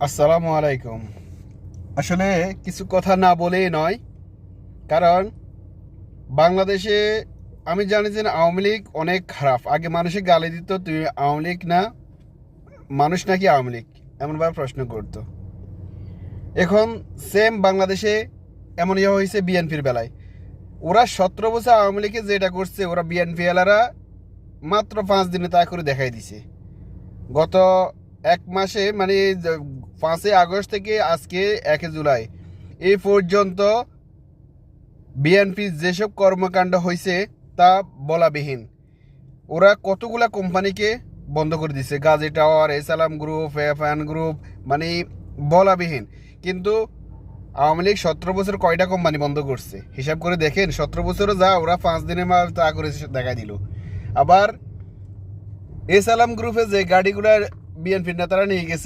আসসালামু আলাইকুম। আসলে কিছু কথা না বলেই নয়, কারণ বাংলাদেশে আমি জানি যে আওয়ামী লীগ অনেক খারাপ। আগে মানুষে গালি দিত, তুই আওয়ামী লীগ না, মানুষ নাকি আওয়ামী লীগ, এমনভাবে প্রশ্ন করতো। এখন সেম বাংলাদেশে এমন হয়েছে বিএনপির বেলায়। ওরা 17 বছর আওয়ামী লীগে যেটা করছে, ওরা বিএনপি এলারা মাত্র 5 দিনে তা করে দেখাই দিছে। গত এক মাসে মানে 5ই আগস্ট থেকে আজকে 1 জুলাই এই পর্যন্ত বিএনপি যেসব কর্মকাণ্ড হয়েছে তা বলাবিহীন। ওরা কতগুলা কোম্পানিকে বন্ধ করে দিচ্ছে, গাজী টাওয়ার, এসালাম গ্রুপ, এফআন গ্রুপ, মানে বলাবিহীন। কিন্তু আওয়ামী লীগ 17 বছর কয়টা কোম্পানি বন্ধ করছে হিসাব করে দেখেন। 17 বছরও যা, ওরা 5 দিনে তা করে দেখা দিল। আবার এসালাম গ্রুপে যে গাড়িগুলার বিএনপির নেতারা নিয়ে গেছে